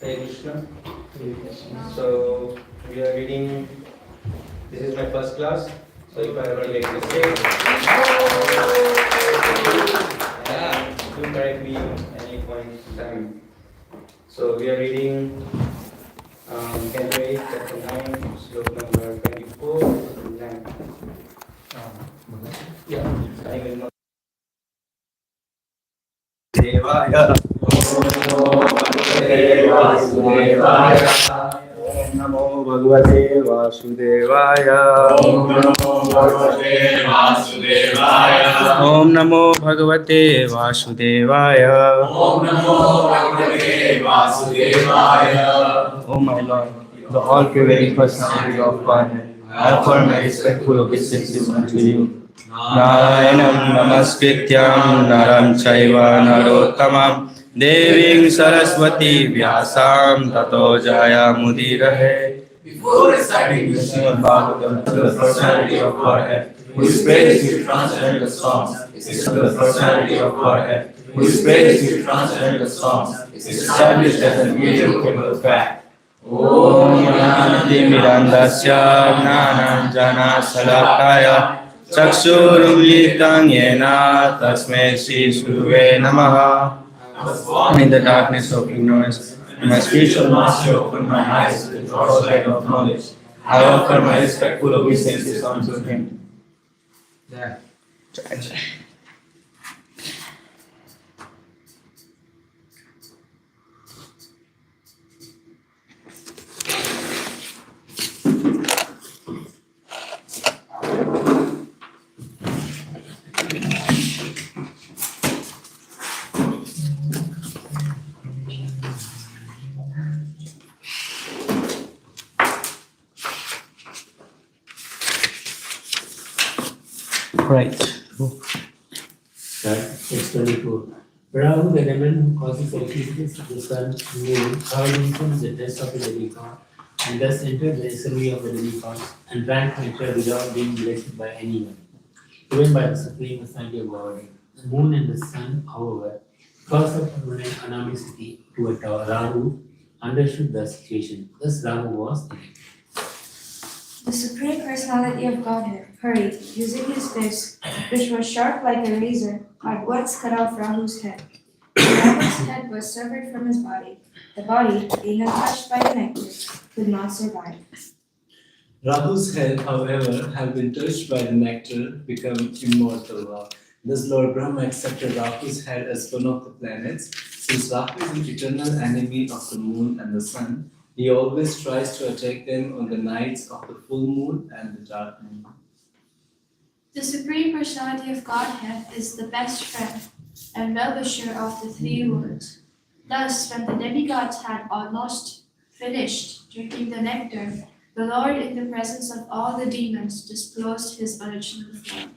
Hare Krishna. So we are reading. This is my first class. So if I ever make mistake, do correct me any point in time. So we are reading Canto 8, Chapter 9, Slok number 24 to 9. Yeah, starting with Devaya. Om Namo Bhagavate Vasudevaya. Om Namo Bhagavate Vasudevaya. Om Namo Bhagavate Vasudevaya. Om Namo Bhagavate Vasudevaya. Oh my Lord, the all-prevailing personality of Godhead, I offer my respectful obeisances unto you. Narayanam Namaskrityam Naram Chaiva Narottamam Deving Saraswati Vyasam Tato Jaya Mudirahe. Before reciting the Srimad Bhagavatam to the personality of Godhead, whose praise you transcend the songs, is to the personality of Godhead, whose praise you transcend the songs, is established as an irrevocable fact. Om Yanati Mirandasya Jnananjana Salakaya Chakshurumlitam Yena Tasmai Shri Suruve Namaha. I was born in the darkness of ignorance, and my spiritual master opened my eyes to the torchlight of knowledge. I offer my respectful obeisances unto him. Yeah. Right. It's 24. Prabhu, the demon who causes activities of the sun and moon, covered himself the test of a demigod, and thus entered the assembly of the demigods, and drank nectar without being blessed by anyone, even by the supreme authority of God. The moon and the sun, however, because of permanent animosity toward Rahu, understood the situation. Thus Rahu was defeated. The Supreme Personality of Godhead hurried, using his fist, which was sharp like a razor, at once cut off Rahu's head. Rahu's head was severed from his body. The body, being untouched by the nectar, could not survive. Rahu's head, however, had been touched by the nectar, become immortal. Thus Lord Brahma accepted Rahu's head as one of the planets. Since Rahu is an eternal enemy of the moon and the sun, he always tries to attack them on the nights of the full moon and the dark moon. The Supreme Personality of Godhead is the best friend and well-wisher of the three worlds. Thus, when the demigods had almost finished drinking the nectar, the Lord, in the presence of all the demons, disclosed his original form.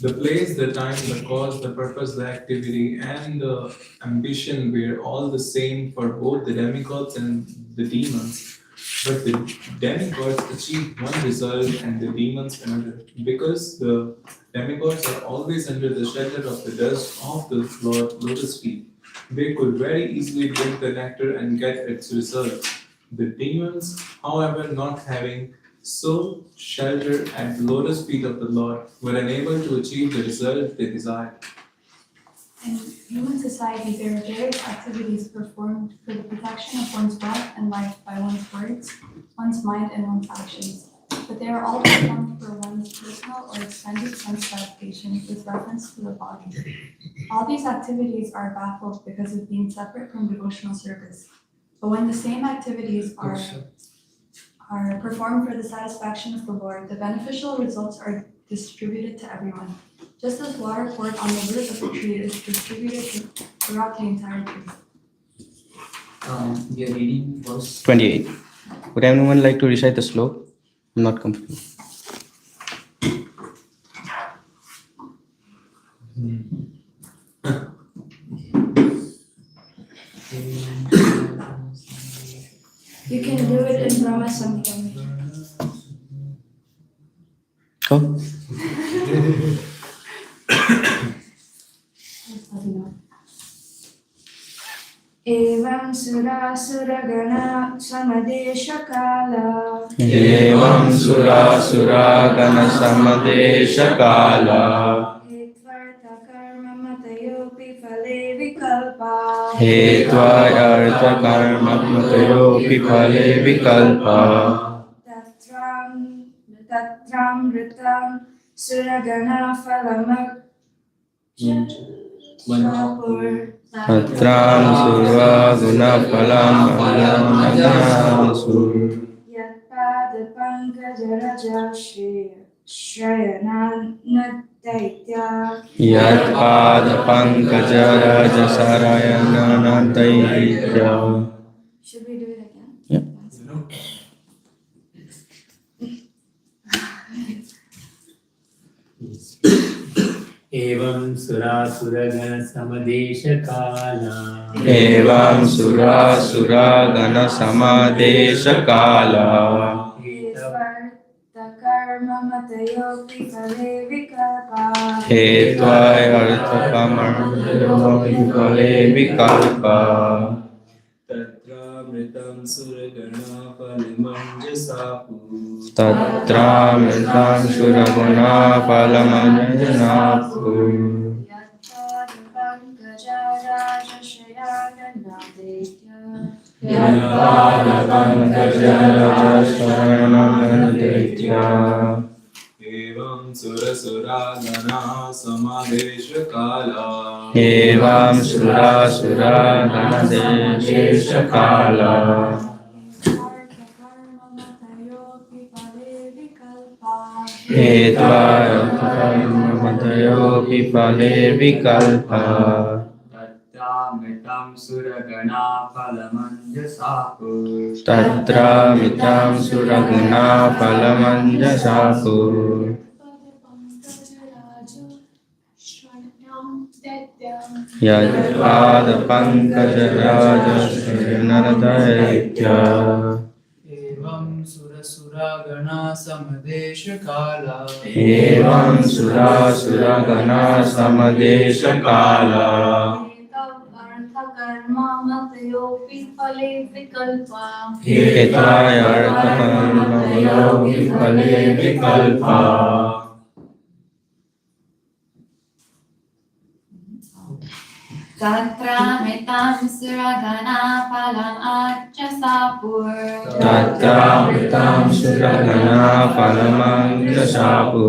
The place, the time, the cause, the purpose, the activity, and the ambition were all the same for both the demigods and the demons. But the demigods achieved one result and the demons another. Because the demigods are always under the shelter of the dust of the lotus feet, they could very easily drink the nectar and get its result. The demons, however, not having so sheltered at the lotus feet of the Lord, were unable to achieve the result they desired. In human society, there are various activities performed for the protection of one's wealth and life by one's words, one's mind, and one's actions. But they are all performed for one's personal or extended sense gratification with reference to the body. All these activities are baffled because of being separate from devotional service. But when the same activities are performed for the satisfaction of the Lord, the beneficial results are distributed to everyone. Just as water poured on the root of the tree is distributed throughout the entire tree. We are reading verse 28. Would anyone like to recite the sloka? I'm not comfortable. You can do it in Brahma Samhita. Go. Evam Surasuragana Samadeshakala Evam Surasuragana Samadeshakala Hetvarta Karma Matayopi Phale Vikalpa Hetvayartha Karma Matayopi Phale Vikalpa Tatram Ritam Suragana Phalamak Japur Tatram Surva Guna Phalam Alamanasu Yatpada Pankajaraja Shrayanana Daitya Yat Pada Pankaja Raja Sarayana Daitya. Should we do it again? Yeah. Evam surasuragan samadeshakala Evam Surasuragana Samadeshakala Hetvarta Karma Matayopi Phale Vikalpa Hetvayartha Karma Matayopi Phale Vikalpa Tatramritam suragana palimanjasapu. Tatramritam Suraguna Palamanjanapu Yatpada Pankajaraja Shrayanana Daitya Yatpada Pankaja Raja Sarayana Daitya Evam surasura samadeshakala Evam Surasuragana Deshakala Karma Matayopi Phale Vikalpa Hetvayartha Karma Matayopi Phale Vikalpa Tatramritam suragana palamanjasapu. Tatramitam Suraguna Palamanjasapu Yatpada Pankaja Raja Shrinaradaitya Evam surasura samadeshakala. Evam Surasuragana Samadeshakala Artha karma matayopi phale vikalpa Hetvayartha Karma Matayopi Phale Vikalpa Tatramritam suragana phalam ajasapur Tatramitam Suragana Palamanjasapu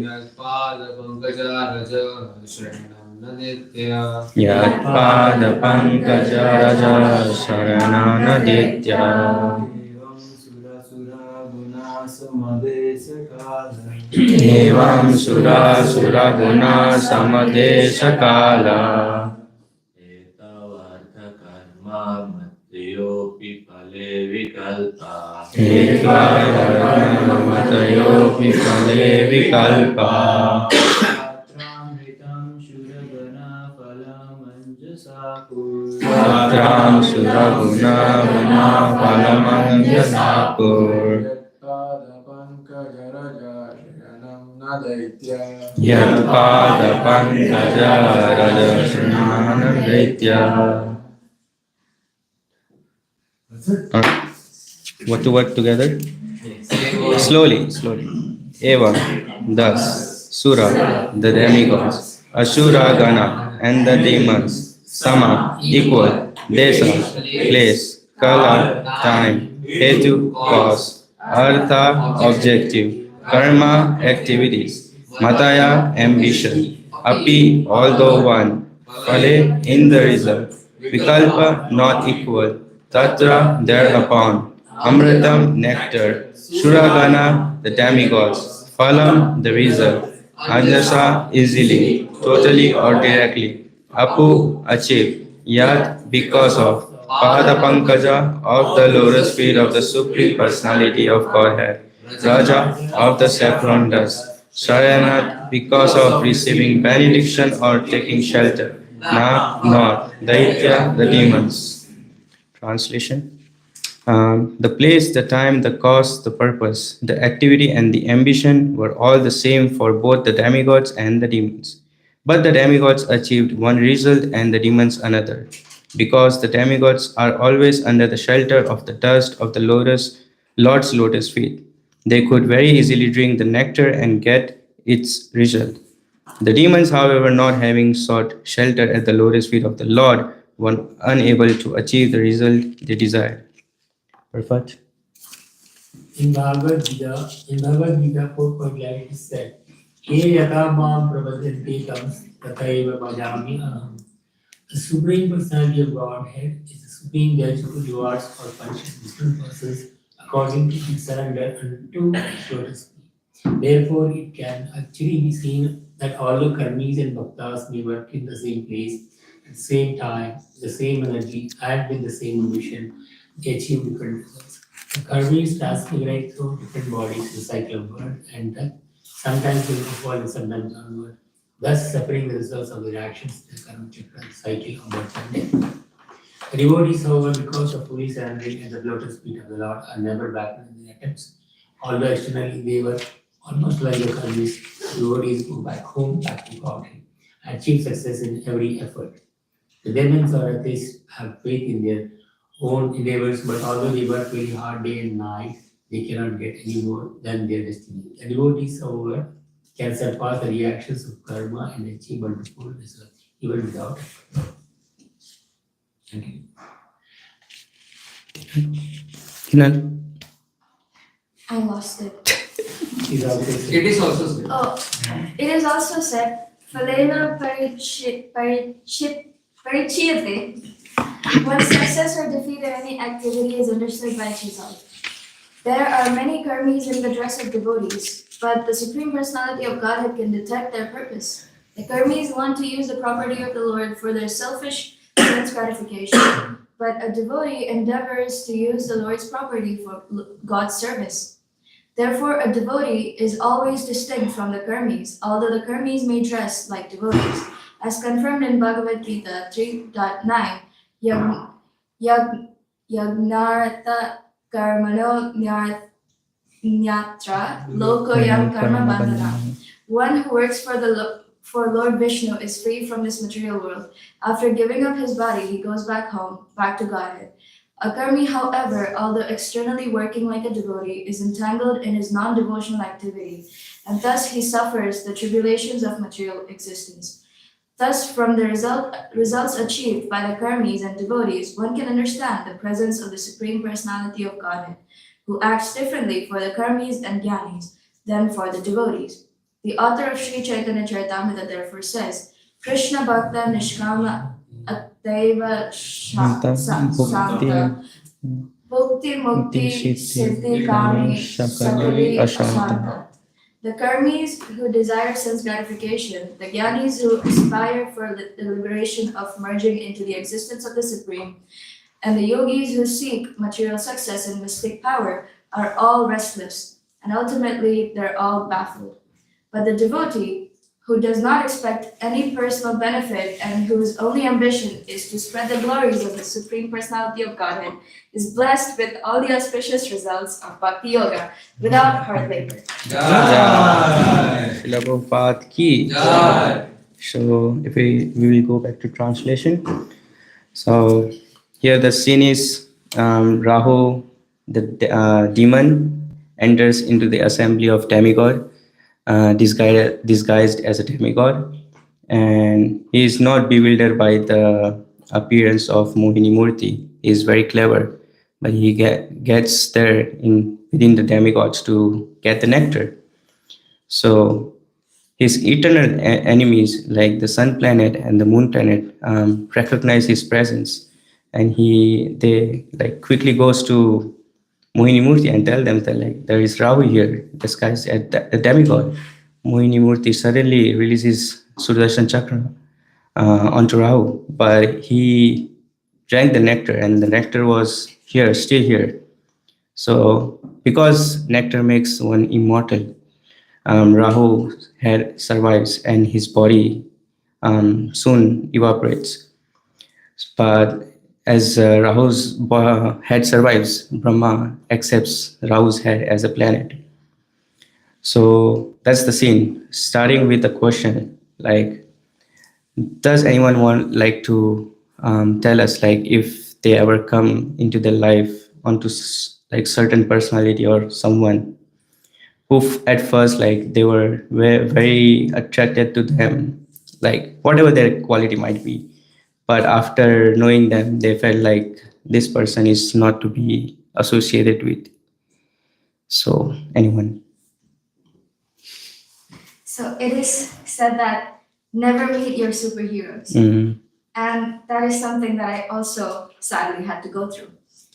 Yatpada pankaja raja shranam naditya. Yatpada Pankaja Raja Saranana Ditya Evam surasura guna samadeshakala. Evam Surasuraguna Samadeshakala Etavartha karma matyopi phale vikalpa. Hetvayartha Matayopi Phale Vikalpa Tatramritam suragana palamanjasapu. Tatram Suraguna Vana Palamanjasapu Yatpada pankaja raja shranam nadaitya. Yatpada Pankaja Raja Saranana Daitya. What to work together? Slowly. Evam, thus, Sura, the demigods, Asura Gana, and the demons, Sama, equal, Desa, place, Kala, time, Hetu, cause, Artha, objective, Karma, activities, Mataya, ambition, Api, although one, Phale, in the result, Vikalpa, not equal, Tatra, thereupon, Amritam, nectar, Suragana, the demigods, Phalam, the result, Anjasa, easily, totally or directly, Apu, achieve, Yat, because of, Pada Pankaja, of the lotus feet of the Supreme Personality of Godhead, Raja, of the saffron dust, Sharayanat, because of receiving benediction or taking shelter, Na, not, Daitya, the demons. Translation. The place, the time, the cause, the purpose, the activity, and the ambition were all the same for both the demigods and the demons. But the demigods achieved one result and the demons another. because the demigods are always under the shelter of the dust of the Lord's lotus feet. They could very easily drink the nectar and get its result. The demons, however, not having sought shelter at the lotus feet of the Lord, were unable to achieve the result they desired. Perfect. In Bhagavad Gita 4.11 it is said, Ye yata mam prabhadanti tam tathaiva bhajami aham. The Supreme Personality of Godhead is the supreme judge who rewards or punishes different persons according to its surrender unto its lotus feet. Therefore, it can actually be seen that although karmis and bhaktas may work in the same place, at the same time, the same energy, and with the same ambition, they achieve different results. The karmis transmigrate through different bodies in the cycle of birth and death, sometimes going upward and sometimes downward, thus suffering the results of their actions in the karma chakra, the cycle of birth and death. The devotees, however, because of fully surrendering at the lotus feet of the Lord, are never backward in their attempts. Although externally they were almost like the karmis, devotees go back home, back to God, and achieve success in every effort. The demons or atheists have faith in their own endeavors, but although they work very hard day and night, they cannot get any more than their destiny. The devotees, however, can surpass the reactions of karma and achieve wonderful results, even without effort. Thank you. Kinan? I lost it. Is also said, It is also said. Oh, it is also said, Phalena Parichiyate, when success or defeat in any activity is understood by its result. There are many karmis in the dress of devotees, but the Supreme Personality of Godhead can detect their purpose. The karmis want to use the property of the Lord for their selfish sense gratification, but a devotee endeavors to use the Lord's property for God's service. Therefore, a devotee is always distinct from the karmis, although the karmis may dress like devotees. As confirmed in Bhagavad Gita 3.9, Yagnartha Karmano Nyatra Lokoyam Karma Bandhana. One who works for Lord Vishnu is free from this material world. After giving up his body, he goes back home, back to Godhead. A karmi, however, although externally working like a devotee, is entangled in his non-devotional activity, and thus he suffers the tribulations of material existence. Thus, from the results achieved by the karmis and devotees, one can understand the presence of the Supreme Personality of Godhead, who acts differently for the karmis and jnanis than for the devotees. The author of Sri Chaitanya Charitamrita therefore says, Krishna Bhakta Nishkama Ateva Santa Bhukti Mukti Siddhi Kami Sakali Ashanta. The karmis who desire sense gratification, the jnanis who aspire for the liberation of merging into the existence of the Supreme, and the yogis who seek material success and mystic power are all restless, and ultimately they're all baffled. But the devotee, who does not expect any personal benefit and whose only ambition is to spread the glories of the Supreme Personality of Godhead, is blessed with all the auspicious results of Bhakti Yoga without hard labor. Jai. Srila Prabhupada ki. Jai. So if we will go back to translation. So here the scene is Rahu, the demon, enters into the assembly of demigod, disguised as a demigod, and he is not bewildered by the appearance of Mohini Murti. He is very clever, but he gets there within the demigods to get the nectar. So his eternal enemies, like the sun planet and the moon planet, recognize his presence, and they quickly goes to Mohini Murti and tell them that there is Rahu here, disguised as a demigod. Mohini Murti suddenly releases Sudarshan Chakra onto Rahu, but he drank the nectar, and the nectar was still here. So because nectar makes one immortal, Rahu head survives and his body soon evaporates. But as Rahu's head survives, Brahma accepts Rahu's head as a planet. So that's the scene, starting with the question, does anyone like to tell us like if they ever come into their life onto like certain personality or someone who at first like they were very attracted to them, like whatever their quality might be, but after knowing them they felt like this person is not to be associated with. So anyone? So it is said that never meet your superheroes. Mm, And that is something that I also sadly had to go through.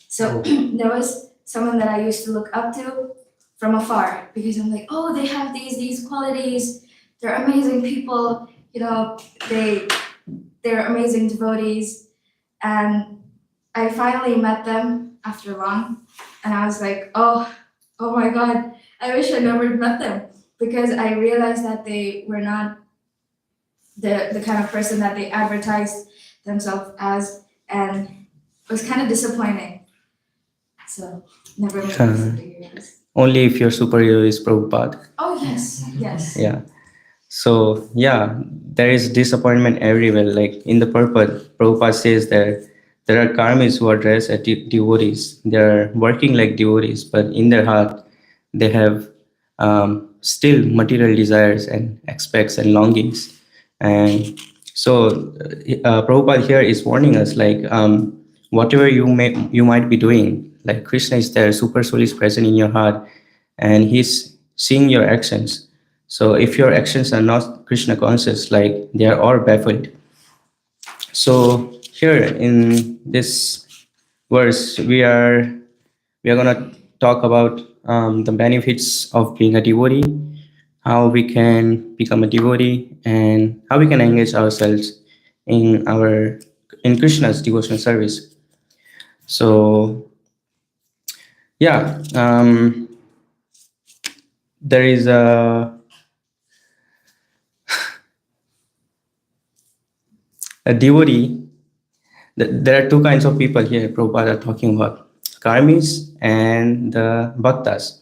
So there was someone that I used to look up to from afar because I'm like, oh, they have these qualities. They're amazing people. You know, they're amazing devotees. And I finally met them after long, and I was like, oh my God, I wish I never met them because I realized that they were not the kind of person that they advertised themselves as, and it was kind of disappointing. So never met Huh. superheroes. only if your superhero is Prabhupada. Oh yes. Yeah. So yeah, there is disappointment everywhere. Like in the purport, Prabhupada says that there are karmis who are dressed as devotees. They are working like devotees, but in their heart, they have still material desires and expects and longings. And so Prabhupada here is warning us like whatever you might be doing, like Krishna is there, super soul is present in your heart, and he's seeing your actions. So if your actions are not Krishna conscious, like they are all baffled. So here in this verse, we are gonna talk about the benefits of being a devotee, how we can become a devotee, and how we can engage ourselves in Krishna's devotional service. So yeah, there is a devotee. There are two kinds of people here Prabhupada are talking about, karmis and the bhaktas.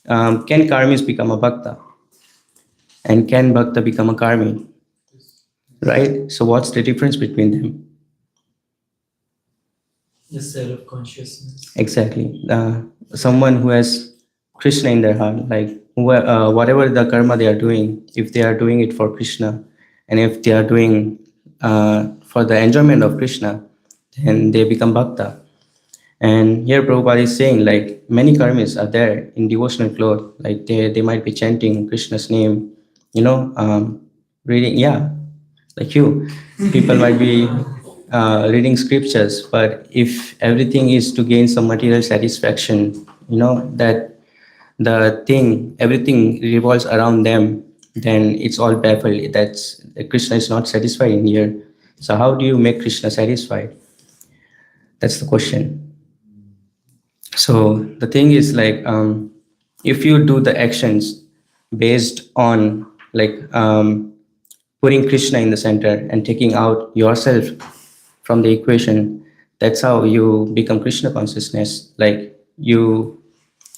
Can karmis become a bhakta? And can bhakta become a karmi? Right? So what's the difference between them? The self consciousness. Exactly. Someone who has Krishna in their heart, like whatever the karma they are doing, if they are doing it for Krishna, and if they are doing for the enjoyment of Krishna, then they become bhakta. And here Prabhupada is saying like many karmis are there in devotional cloth, like they might be chanting Krishna's name, reading, yeah, like you. People might be reading scriptures, but if everything is to gain some material satisfaction, that everything revolves around them, then it's all baffled. That's Krishna is not satisfied in here. So how do you make Krishna satisfied? That's the question. So the thing is like if you do the actions based on like putting Krishna in the center and taking out yourself from the equation, that's how you become Krishna consciousness. Like you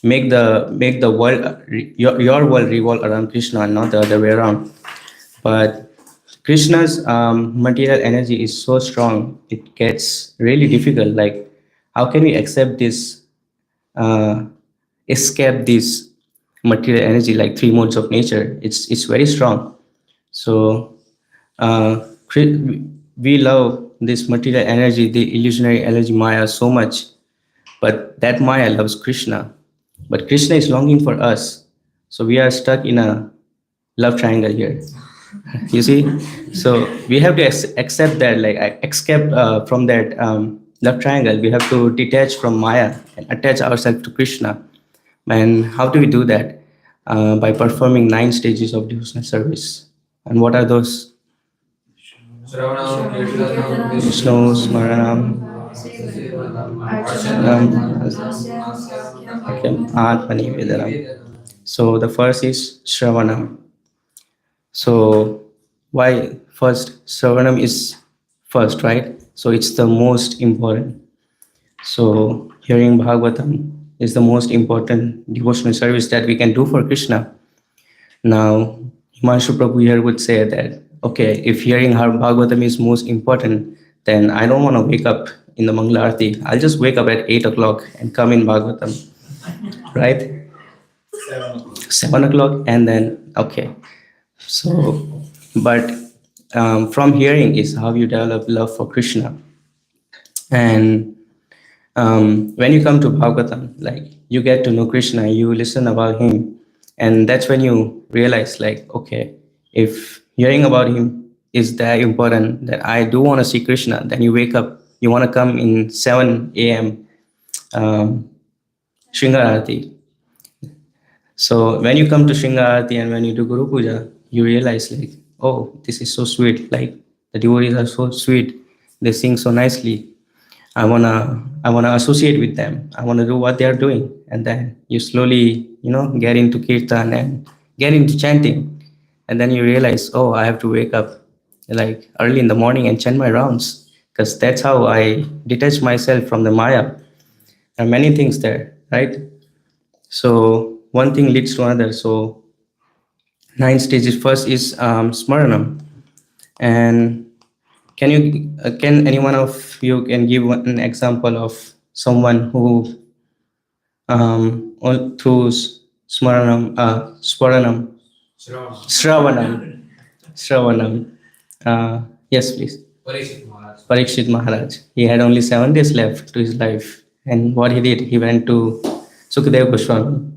make the world your world revolve around Krishna and not the other way around. But Krishna's material energy is so strong, it gets really difficult. Like how can we accept this escape this material energy, like three modes of nature? It's very strong. So we love this material energy, the illusionary energy Maya so much, but that Maya loves Krishna, but Krishna is longing for us. So we are stuck in a love triangle here. You see, so we have to accept that, like escape from that love triangle. We have to detach from Maya and attach ourselves to Krishna. And how do we do that? By performing 9 stages of devotional service. And what are those? Shravanam, Kirtanam, Vishnu Smaranam Atmani Vedanam. So the first is Shravanam. So why first? Shravanam is first, right? So it's the most important. So hearing Bhagavatam is the most important devotional service that we can do for Krishna. Now, Himanshu Prabhu here would say that, okay, if hearing Bhagavatam is most important, then I don't want to wake up in the Mangala Aarti. I'll just wake up at 8 o'clock and come in Bhagavatam, right? 7 o'clock, and then, okay. So, but from hearing is how you develop love for Krishna. And when you come to Bhagavatam, like you get to know Krishna, you listen about him, and that's when you realize, like, okay, if hearing about him is that important, that I do want to see Krishna, then you wake up, you want to come in 7 a.m. Shringarati. So when you come to Shringarati and when you do Guru Puja, you realize, like, oh, this is so sweet. Like the devotees are so sweet. They sing so nicely. I wanna associate with them. I wanna do what they are doing. And then you slowly, get into kirtan and get into chanting. And then you realize, oh, I have to wake up like early in the morning and chant my rounds. Because that's how I detach myself from the Maya. There are many things there, right? So one thing leads to another. So 9 stages. First is smaranam. And can any one of you can give an example of someone who through Shravanam. Yes, please. Parikshit Maharaj. He had only 7 days left to his life, and what he did, he went to Sukadev Goswami.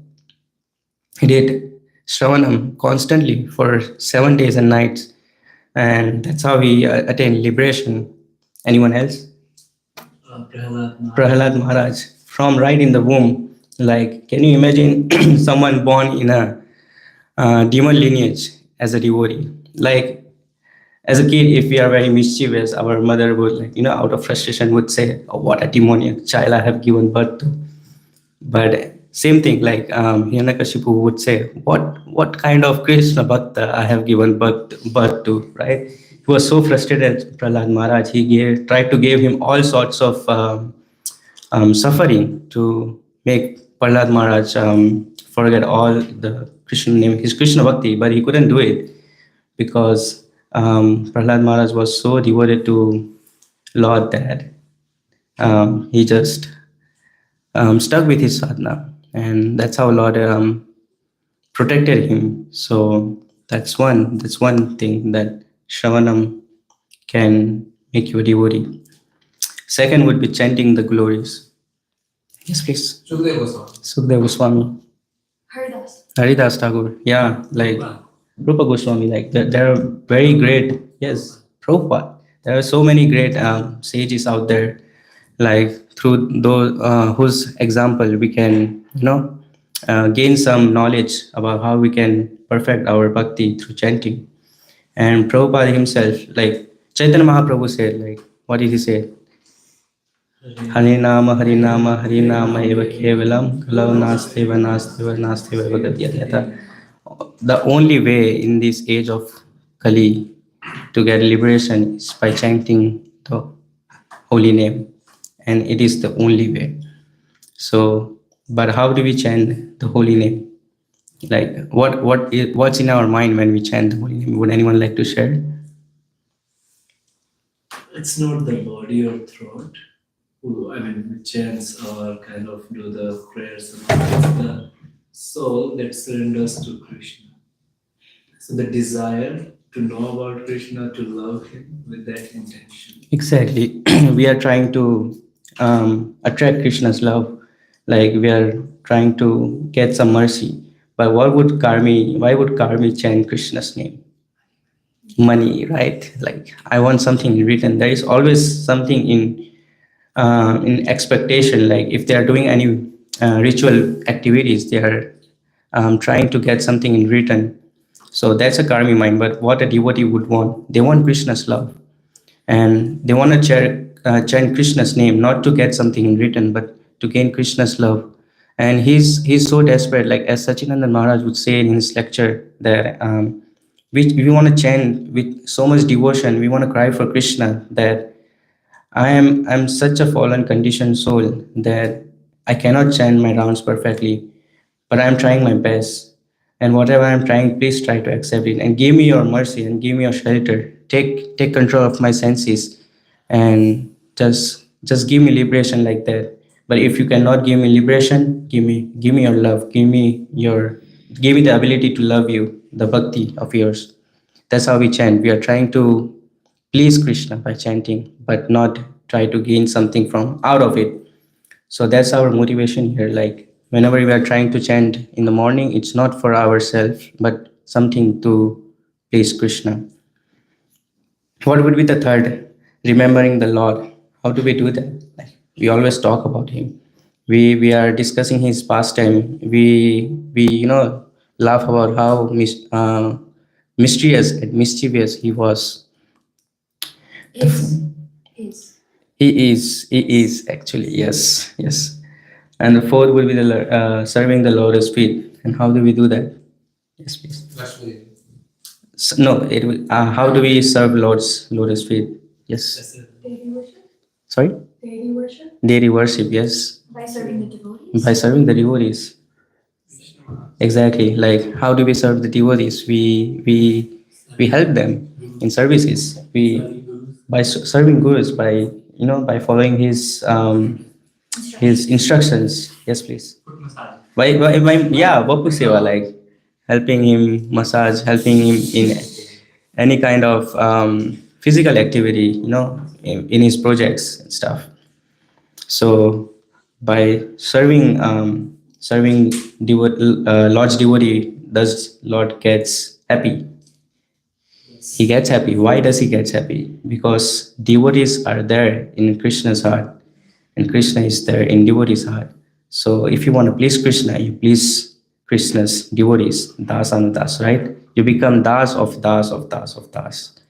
He did Shravanam constantly for 7 days and nights, and that's how he attained liberation. Anyone else? Prahalad Maharaj, from right in the womb. Like, can you imagine someone born in a demon lineage as a devotee? Like, as a kid, if we are very mischievous, our mother would, like, out of frustration, would say, "Oh, what a demoniac child I have given birth to." But same thing, like Hiranyakashipu would say, "What kind of Krishna Bhakta I have given birth to?" Right? He was so frustrated, Prahlad Maharaj. He tried to give him all sorts of suffering to make Prahlad Maharaj forget all the Krishna name, his Krishna Bhakti, but he couldn't do it because Prahlad Maharaj was so devoted to Lord that he just stuck with his sadhana, and that's how Lord protected him. So that's one thing that Shravanam can make you a devotee. Second would be chanting the glories. Yes, please. Sukdev Goswami. Haridas Thakur. Yeah, like Rupa Goswami. Like there are very great. Yes, Prabhupada. There are so many great sages out there. Like through those whose example we can gain some knowledge about how we can perfect our bhakti through chanting. And Prabhupada himself, like Chaitanya Mahaprabhu said, like, what did he say? Harinama Harinama Harinama eva kevalam kalau nasteva nasteva nasteva eva gatyata. The only way in this age of Kali to get liberation is by chanting the holy name, and it is the only way. So, but how do we chant the holy name? Like, what's in our mind when we chant the holy name? Would anyone like to share? It's not the body or throat who chants or kind of do the prayers. It's the soul that surrenders to Krishna. So the desire to know about Krishna, to love him with that intention. Exactly. We are trying to attract Krishna's love. Like, we are trying to get some mercy. But why would Karmi chant Krishna's name? Money, right? Like, I want something in return. There is always something in expectation. Like, if they are doing any ritual activities, they are trying to get something in return. So that's a karmi mind. But what a devotee would want, they want Krishna's love, and they want to chant Krishna's name, not to get something in return, but to gain Krishna's love. And he's so desperate. Like, as Sachinandan Maharaj would say in his lecture, that we want to chant with so much devotion. We want to cry for Krishna that I'm such a fallen, conditioned soul that I cannot chant my rounds perfectly, but I'm trying my best. And whatever I'm trying, please try to accept it and give me your mercy and give me your shelter. Take control of my senses and just give me liberation like that. But if you cannot give me liberation, give me your love, give me the ability to love you, the bhakti of yours. That's how we chant. We are trying to please Krishna by chanting, but not try to gain something from out of it. So that's our motivation here. Like whenever we are trying to chant in the morning, it's not for ourselves, but something to please Krishna. What would be the third? Remembering the Lord. How do we do that? Like, we always talk about Him. We are discussing His pastime. We laugh about how mysterious and mischievous He was. Is. Is. He is actually, yes, yes. And the fourth will be the serving the Lord's feet. And how do we do that? Yes, please. Lakshmi. No, it will. How do we serve Lord's feet? Yes. Daily worship? Sorry. Daily worship? Daily worship. Yes. By serving the devotees. By serving the devotees. Exactly. Like how do we serve the devotees? We help them in services. We by serving gurus, by following his instructions. Yes, please. Yeah, Bapu Seva, like helping him massage, helping him in any kind of physical activity, in his projects and stuff. So by serving Lord's devotee, does Lord gets happy? He gets happy. Why does he get happy? Because devotees are there in Krishna's heart, and Krishna is there in devotees' heart. So if you want to please Krishna, you please Krishna's devotees, das anudas, right? You become das of das of das of das.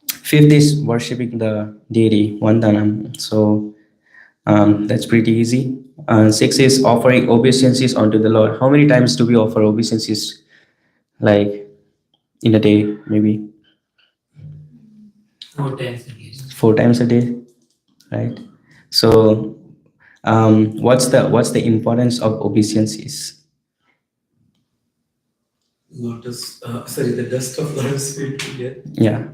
Fifth is worshipping the deity, vandanam. So that's pretty easy. Six is offering obeisances unto the Lord. How many times do we offer obeisances? Like in a day, maybe 4 times a day. 4 times a day, right? So what's the importance of obeisances? The dust of lotus feet to get. Yeah.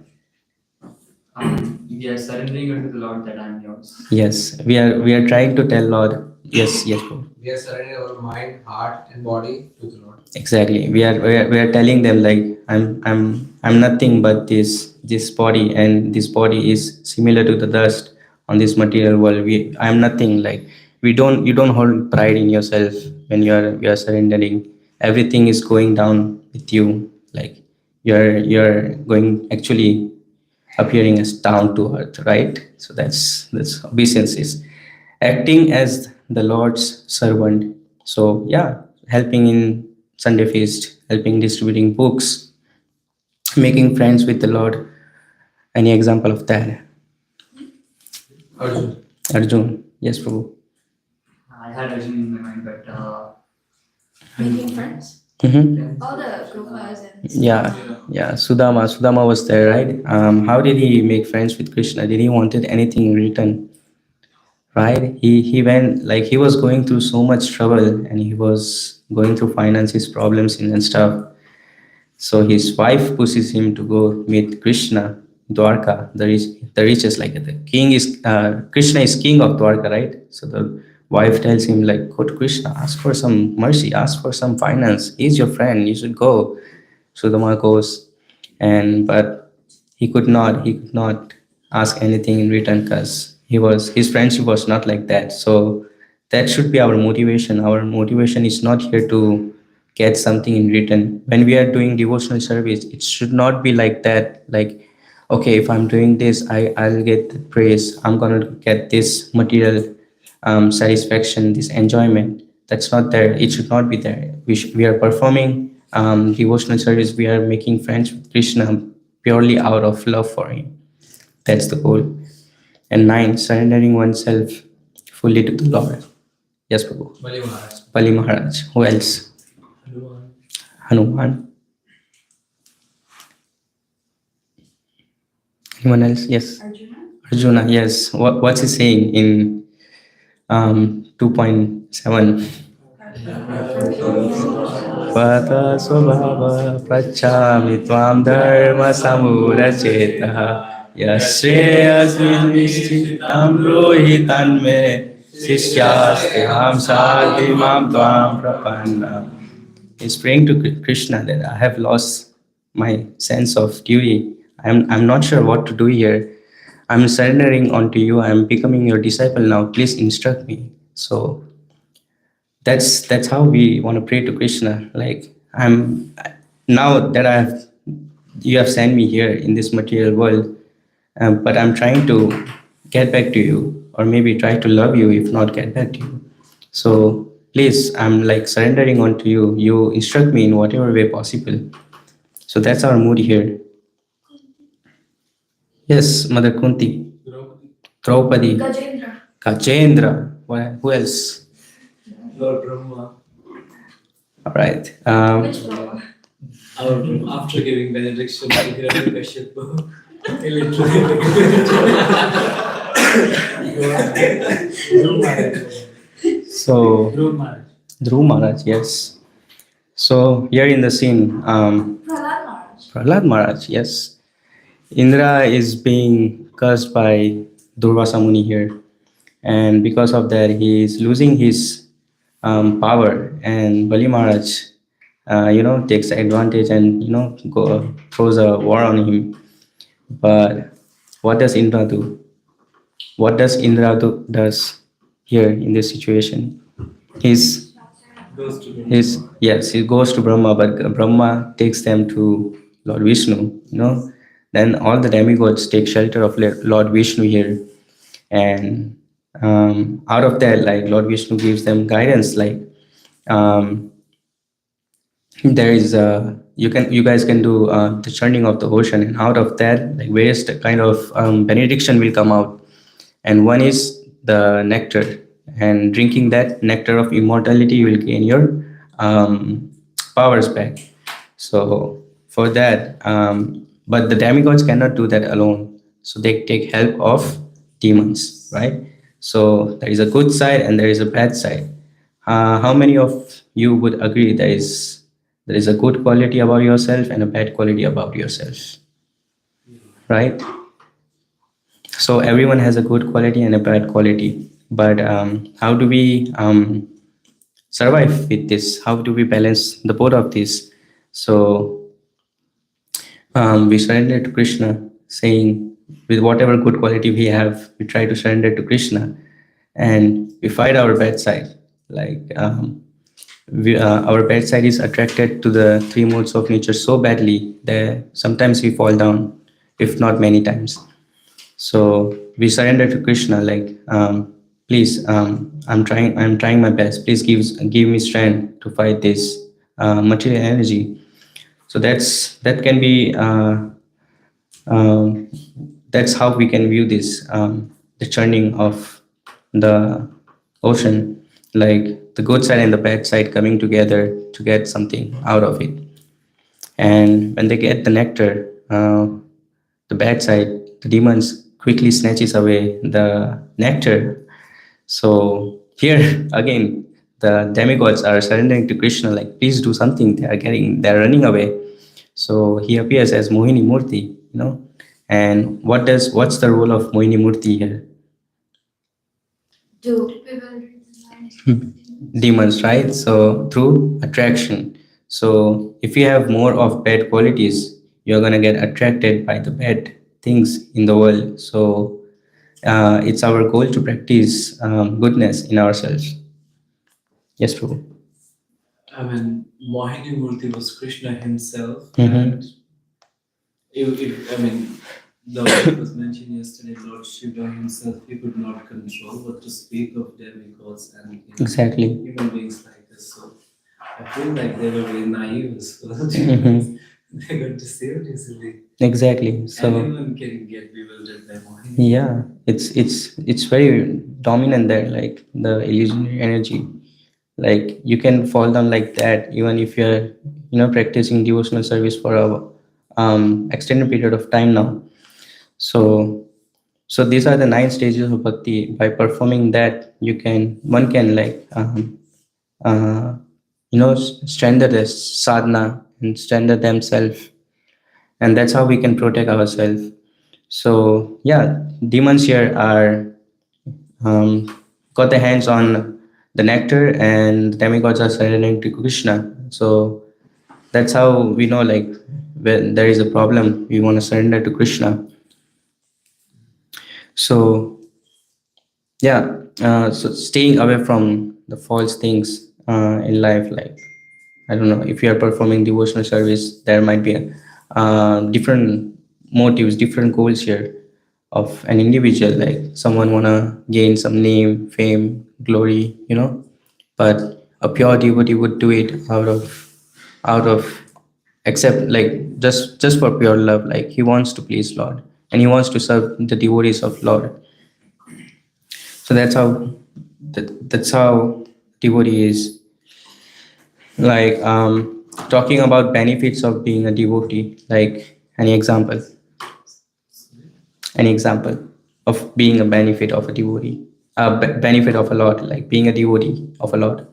We are surrendering unto the Lord that I am yours. Yes, we are trying to tell Lord. Yes, bro. We are surrendering our mind, heart, and body to the Lord. Exactly. We are telling them like I'm nothing but this body, and this body is similar to the dust on this material world. I'm nothing. Like you don't hold pride in yourself when you are surrendering. Everything is going down with you. Like you're going actually appearing as down to earth, right? So that's obeisance is acting as the Lord's servant. So yeah, helping in Sunday feast, helping distributing books, making friends with the Lord. Any example of that? Arjun. Arjun. Yes, Prabhu. I had Arjun in my mind, but Making friends. Mm-hmm. All the Gopas and. Yeah. Sudama was there, right? How did he make friends with Krishna? Did he wanted anything in return? Right? He went, like he was going through so much trouble, and he was going through finances problems and stuff. So his wife pushes him to go meet Krishna, Dwarka, the richest, like the king is Krishna is king of Dwarka, right? So the wife tells him like, go to Krishna, ask for some mercy, ask for some finance. He's your friend, you should go. Sudama goes, but he could not ask anything in return because his friendship was not like that. So that should be our motivation. Our motivation is not here to get something in return. When we are doing devotional service, it should not be like that. Like, okay, if I'm doing this, I'll get praise. I'm gonna get this material satisfaction, this enjoyment. That's not there. It should not be there. We are performing devotional service. We are making friends with Krishna purely out of love for him. That's the goal. And 9, surrendering oneself fully to the Lord. Yes, Prabhu. Bali Maharaj. Bali Maharaj. Who else? Hanuman. Anyone else? Yes. Arjuna. Yes. What's he saying in 2.7? Pata swabhava prachami tvam dharma samurachetaha Yashreyasmin nishchitam rohitan me sishyasteham sadhimam tvam prapanna. He's praying to Krishna that I have lost my sense of duty. I'm not sure what to do here. I'm surrendering onto you. I'm becoming your disciple now. Please instruct me. So that's how we want to pray to Krishna. Like I'm now that you have sent me here in this material world, but I'm trying to get back to you, or maybe try to love you, if not get back to you. So please, I'm like surrendering onto you. You instruct me in whatever way possible. So that's our mood here. Yes, Mother Kunti, Draupadi, Gajendra. Gajendra. Who else? Lord Brahma, All right. Which Brahma? after giving benediction to Hiranyakashipu, he literally So Dhruv Maharaj. Dhruv Maharaj, yes. So here in the scene, Prahlad Maharaj. Prahlad Maharaj, yes. Indra is being cursed by Durvasa Muni here, and because of that, he is losing his power. And Bali Maharaj, takes advantage and throws a war on him. But what does Indra do? What does Indra does here in this situation? He's goes to Brahma. he goes to Brahma, but Brahma takes them to Lord Vishnu. Then all the demigods take shelter of Lord Vishnu here, and out of that, like Lord Vishnu gives them guidance, like um, there is you guys can do the churning of the ocean, and out of that, like various kind of benediction will come out, and one is the nectar, and drinking that nectar of immortality you will gain your powers back. So for that, but the demigods cannot do that alone, so they take help of demons, right? So there is a good side and there is a bad side. How many of you would agree there is a good quality about yourself and a bad quality about yourself, right? So everyone has a good quality and a bad quality, but how do we survive with this? How do we balance the both of these? So we surrender to Krishna, saying with whatever good quality we have, we try to surrender to Krishna, and we fight our bad side. Like our bad side is attracted to the three modes of nature so badly that sometimes we fall down, if not many times. So we surrender to Krishna, like please, I'm trying my best. Please give me strength to fight this material energy. So that can be that's how we can view this, the churning of the ocean, like the good side and the bad side coming together to get something out of it. And when they get the nectar, the bad side, the demons quickly snatches away the nectar. So here again, the demigods are surrendering to Krishna, like please do something. They're running away. So he appears as Mohini Murti. And what's the role of Mohini Murti here? Do Demons, right? So through attraction. So if you have more of bad qualities, you're gonna get attracted by the bad things in the world. So it's our goal to practice goodness in ourselves. Yes, Prabhu. I mean, Mohini Murti was Krishna himself, Mhm. and the way it was mentioned yesterday, Lord Shiva himself, he could not control, what to speak of demigods and Exactly. human beings like us. So I feel like they were very naive as well. Mhm. They got deceived easily. Exactly. So Anyone can get bewildered by Mohini. yeah, it's very dominant there, like the illusionary energy. Like you can fall down like that even if you're practicing devotional service for a extended period of time now. So these are the 9 stages of bhakti. By performing that, one can like uh, strengthen the sadhana and strengthen themselves, and that's how we can protect ourselves. So yeah, demons here are got their hands on the nectar, and demigods are surrendering to Krishna. So that's how we know, like, when there is a problem, we want to surrender to Krishna. So yeah, so staying away from the false things in life, like, I don't know, if you are performing devotional service, there might be different motives, different goals here of an individual. Like someone wanna gain some name, fame, glory, but a pure devotee would do it out of except like just for pure love. Like he wants to please Lord and he wants to serve the devotees of Lord. So that's how devotee is. Like talking about benefits of being a devotee, like any example of being a benefit of a devotee, benefit of a Lord, like being a devotee of a Lord.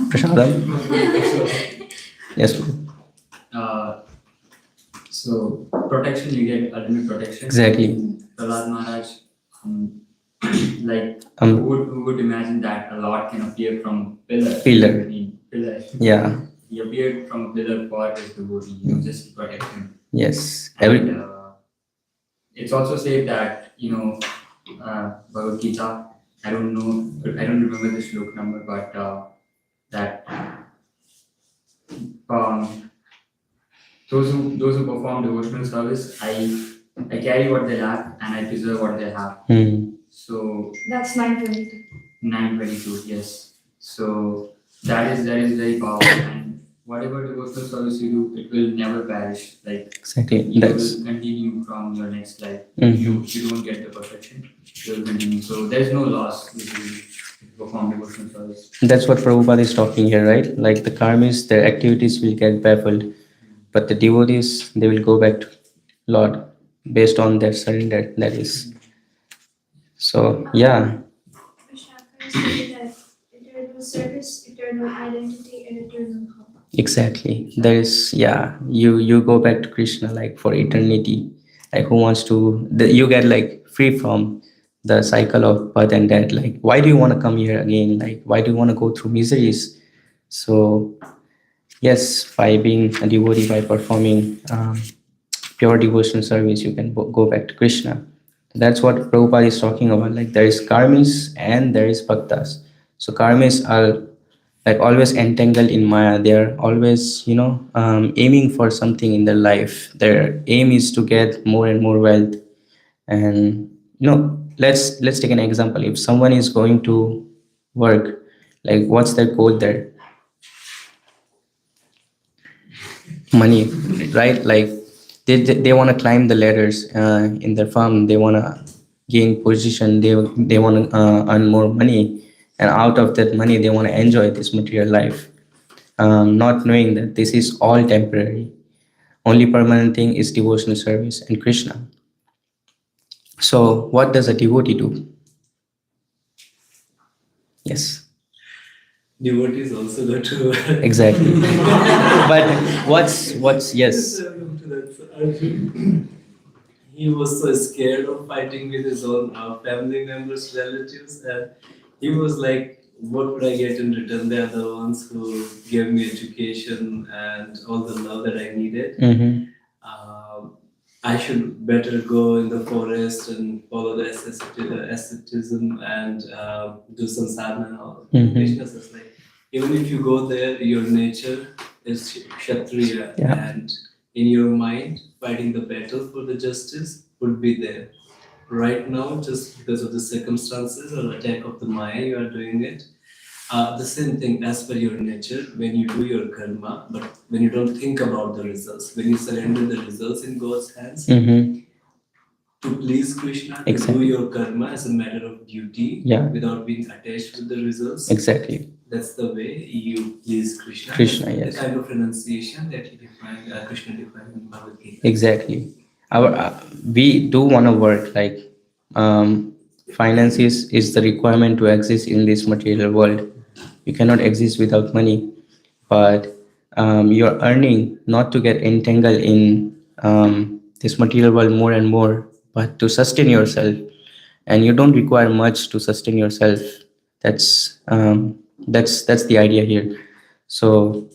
Prasadam. Yes, Prabhu. Uh, so protection, you get ultimate protection. Exactly. Prahlad Maharaj, like Um, who would imagine that a Lord can appear from pillar? Pillar. I mean, pillar. Yeah. He appeared from a pillar for his devotee, just to protect him. Yes. And it's also said that Bhagavad Gita. I don't remember the shlok number, but that those who perform devotional service, I carry what they lack and I preserve what they have. So That's 922. 922, yes. So that is very powerful, and whatever devotional service you do, it will never perish. Like Exactly. you That's will continue from your next life. Mhm. If you don't get the perfection, you will continue. So there's no loss if you perform devotional service. that's what Prabhupada is talking here, right? Like the karmis, their activities will get baffled, but the devotees, they will go back to Lord based on their surrender. That is. So yeah, Krishna stated that eternal service, eternal identity, and eternal hope. exactly. There is, yeah. You go back to Krishna like for eternity. Like who wants to? You get like free from the cycle of birth and death. Like why do you want to come here again? Like why do you want to go through miseries? So yes, by being a devotee, by performing pure devotional service, you can go back to Krishna. That's what Prabhupada is talking about. Like there is karmis and there is bhaktas. So karmis are like always entangled in Maya. They are always, aiming for something in their life. Their aim is to get more and more wealth. And let's take an example. If someone is going to work, like what's their goal there? Money, right? Like they want to climb the ladders in their farm. They want to gain position. They want to earn more money, and out of that money they want to enjoy this material life, not knowing that this is all temporary. Only permanent thing is devotional service and Krishna. So what does a devotee do? Yes. Devotees also go to work. Exactly. But what's yes. He was so scared of fighting with his own family members, relatives, and he was like, what would I get in return? They are the ones who gave me education and all the love that I needed. Mm-hmm. I should better go in the forest and follow the asceticism and do some sadhana or meditation. It's like, even if you go there, your nature is Kshatriya, and in your mind, fighting the battle for the justice would be there. Right now, just because of the circumstances or attack of the Maya, you are doing it. The same thing as per your nature when you do your karma, but when you don't think about the results, when you surrender the results in God's hands, to please Krishna, to do your karma as a matter of duty, without being attached with the results. Exactly. That's the way you please Krishna. Krishna, yes. The kind of renunciation that he defined, Krishna defined in Bhagavad Gita. Exactly. We do want to work, like finances is the requirement to exist in this material world. You cannot exist without money, but you're earning not to get entangled in this material world more and more, but to sustain yourself, and you don't require much to sustain yourself. That's the idea here. So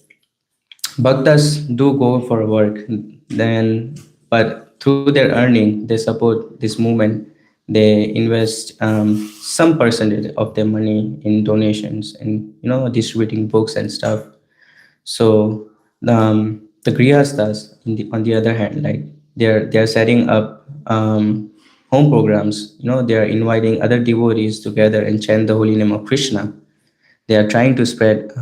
Bhaktas do go for work, then, but through their earning, they support this movement. They invest some percentage of their money in donations and distributing books and stuff. So the grihasthas, on the other hand, like they're setting up home programs. They are inviting other devotees together and chant the holy name of Krishna. They are trying to spread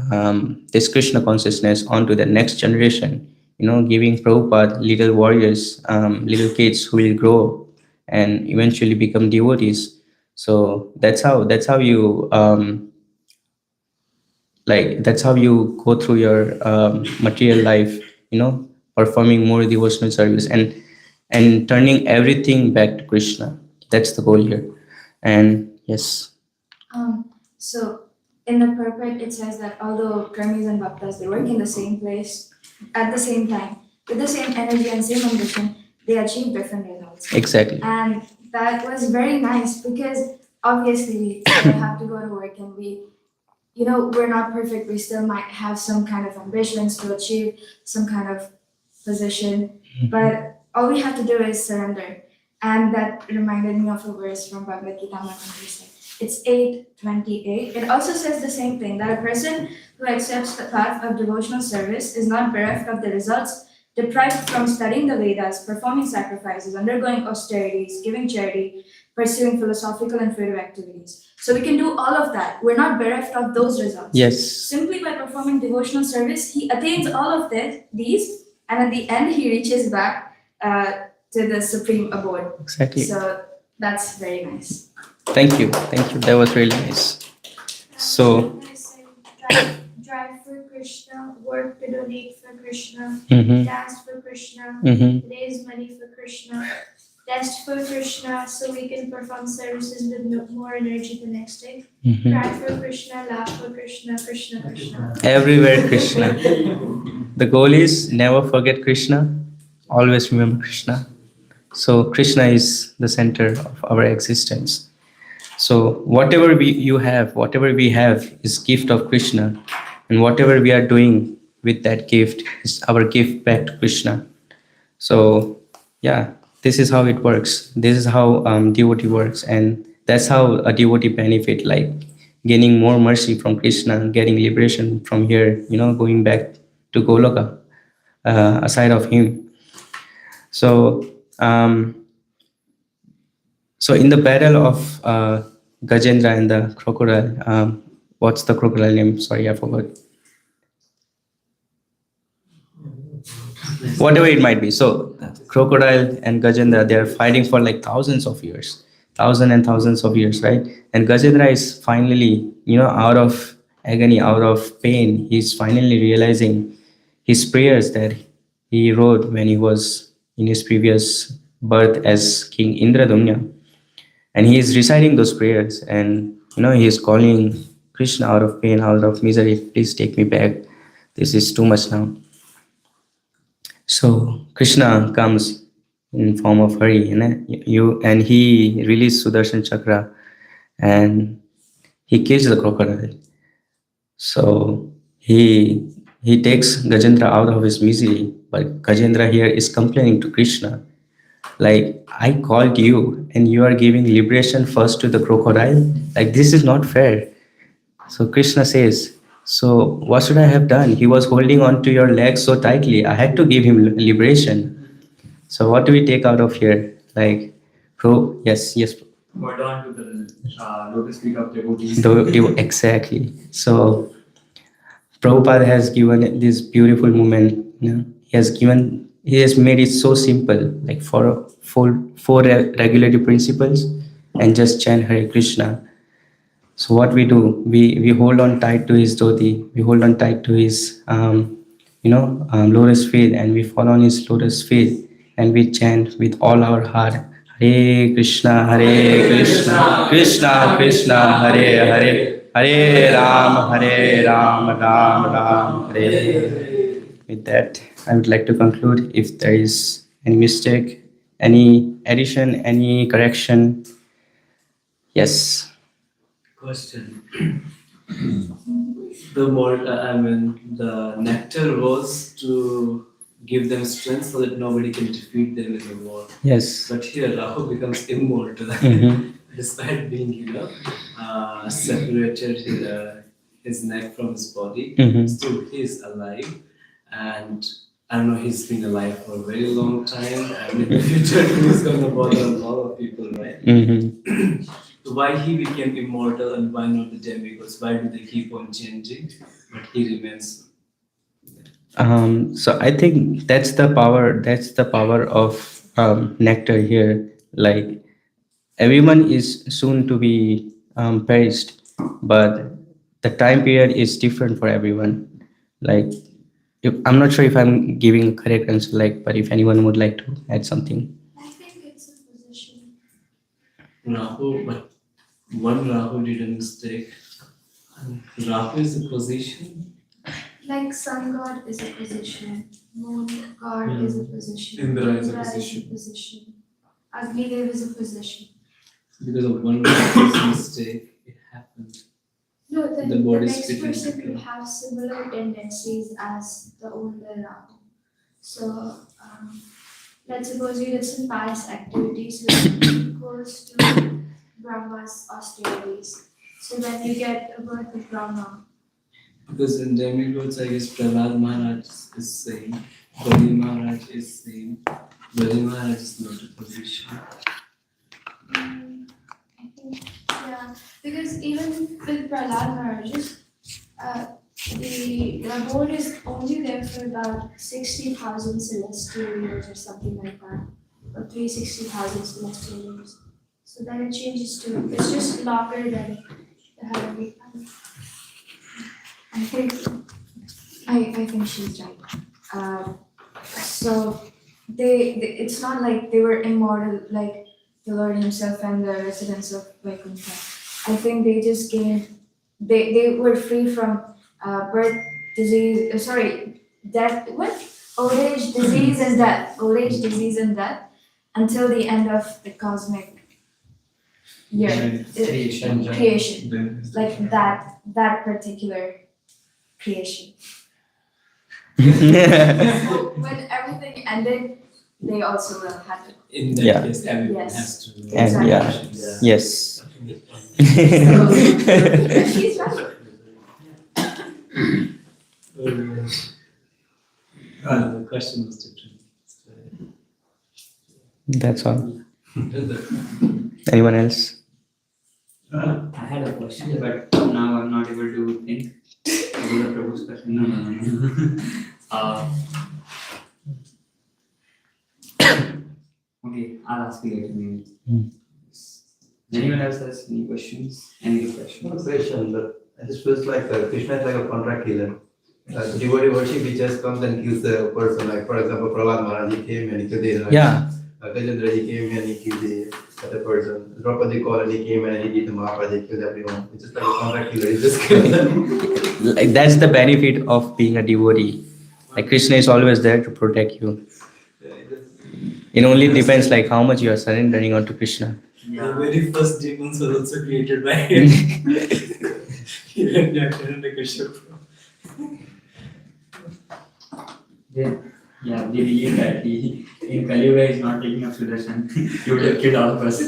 this Krishna consciousness onto the next generation, giving Prabhupada little warriors, little kids who will grow and eventually become devotees. So that's how you that's how you go through your material life, performing more devotional service and turning everything back to Krishna. That's the goal here. And yes. So in the purport, it says that although karmis and bhaktas, they work in the same place at the same time, with the same energy and same ambition, they achieve different results. Exactly. And that was very nice because obviously we still have to go to work and we're not perfect. We still might have some kind of ambitions to achieve some kind of position, but all we have to do is surrender. And that reminded me of a verse from Bhagavad Gita. It's 8:28. It also says the same thing, that a person who accepts the path of devotional service is not bereft of the results, deprived from studying the Vedas, performing sacrifices, undergoing austerities, giving charity, pursuing philosophical and creative activities. So we can do all of that. We're not bereft of those results. Yes. Simply by performing devotional service, he attains all of these, and at the end he reaches back to the supreme abode. Exactly. So that's very nice. Thank you. That was really nice. So Drive for Krishna, work to donate for Krishna, mhm, dance for Krishna, mhm, raise money for Krishna, test for Krishna so we can perform services with more energy the next day. mhm. Cry for Krishna, laugh for Krishna, Krishna, Krishna. Everywhere Krishna. The goal is never forget Krishna, always remember Krishna. So Krishna is the center of our existence. So whatever we have is gift of Krishna, and whatever we are doing with that gift is our gift back to Krishna. So yeah, this is how it works. This is how devotee works, and that's how a devotee benefit, like gaining more mercy from Krishna, getting liberation from here, going back to Goloka, aside of him. So so in the battle of Gajendra and the crocodile, what's the crocodile name? Sorry, I forgot. Whatever it might be. So crocodile and Gajendra, they are fighting for like thousands and thousands of years, right? And Gajendra is finally, out of agony, out of pain. He's finally realizing his prayers that he wrote when he was in his previous birth as King Indradumya. And he is reciting those prayers, and he is calling Krishna out of pain, out of misery. Please take me back. This is too much now. So Krishna comes in form of Hari, and he released Sudarshan Chakra, and he kills the crocodile. So he takes Gajendra out of his misery, but Gajendra here is complaining to Krishna, like, I called you and you are giving liberation first to the crocodile. Like, this is not fair. So Krishna says, so what should I have done? He was holding on to your legs so tightly. I had to give him liberation. So what do we take out of here? Like, yes. Hold on to the lotus feet of devotees. Exactly. So Prabhupada has given this beautiful movement. He has made it so simple, like four regulatory principles, and just chant Hare Krishna. So what we do, we hold on tight to his dhoti, we hold on tight to his lotus feet, and we fall on his lotus feet, and we chant with all our heart, Hare Krishna, Krishna Krishna, Hare Hare, Hare Ram, Ram Ram, Hare Hare. With that, I would like to conclude. If there is any mistake, Any addition, any correction? Yes. Question. The nectar was to give them strength so that nobody can defeat them in the war. Yes. But here Rahu becomes immortal. Mhm. Despite being, separated his neck from his body, Mhm. still he is alive. And I don't know, he's been alive for a very long time. And in the future, he's going to bother a lot of people, right? Mhm. So why he became immortal and why not the demigods? Why do they keep on changing? But he remains. So I think that's the power. That's the power of nectar here. Like everyone is soon to be perished, but the time period is different for everyone. Like I'm not sure if I'm giving a correct answer. Like, but if anyone would like to add something. I think it's a position. Rahu, but one Rahu did a mistake. Rahu is a position. Like sun god is a position, moon god is a position, Indra is a Indra position. Agni Dev is a position. Because of one Rahu's mistake, it happened. No, The the body next split person into will two. have similar tendencies as the older Rahu. So, let's suppose you did some pious activities which equals to Brahma's austerities. So then you get a birth of Brahma. Because in demigods, I guess Prahlad Maharaj is same, Bali Maharaj is same. Bali Maharaj is not a position. I think, yeah, because even with Prahlad Maharaj's, the abode is only there for about 60,000 celestial years or something like that, or 360,000 celestial years. So then it changes to, it's just longer than the heavenly planet. I think she's right. So it's not like they were immortal like the Lord Himself and the residents of Vaikuntha. I think they just gained. They were free from birth, disease. Death. What? Old age, disease, and death. Old age, disease, and death until the end of the cosmic year. Creation. Then Like that particular creation. So when everything ended, they also will happen. In that Yeah. case, everyone Yes. has to. And yeah. Exactly. Yes. She's right. The question was different. That's all. Anyone else? I had a question, but now I'm not able to think. About the Prabhu's question. No. Okay, I'll ask you later maybe. Anyone else has any questions? Any One questions? question, but I just feels like Krishna is like a contract killer. The devotee worship, he just comes and kills the person. Like for example, Prahlad Maharaj, he came and he killed the Yeah. Gajendra, he came and he killed the other person. Draupadi called and he came and he did the Mahabharata, he killed everyone. It's just like a contract killer, he just killed them. Like that's the benefit of being a devotee. Like Krishna is always there to protect you. It only depends like how much you are surrendering onto Krishna. The very first demons were also created by him. Hiranyakashipu. Yeah, we believe that he in Kali Yuga is not taking up Sudarshan. He would have killed all of us.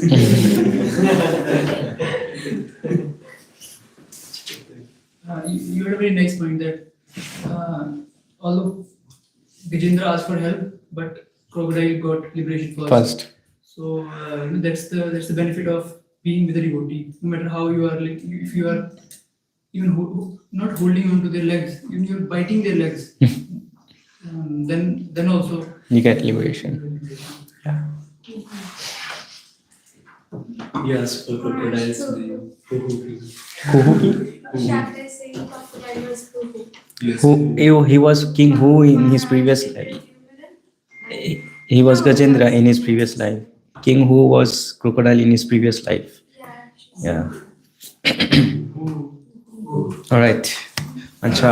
You had a very nice point that although Gajendra asked for help, but crocodile got liberation first. So that's the benefit of being with a devotee. No matter how you are, like if you are even not holding on to their legs, even you're biting their legs, then also You get liberation. Yes, for crocodile's name. Kuhuki? Shakti saying crocodile was Prabhu. Yes. He was King Who in his previous life. He was Gajendra in his previous life. King Who was crocodile in his previous life. Yeah. Yeah. All right. Mancha.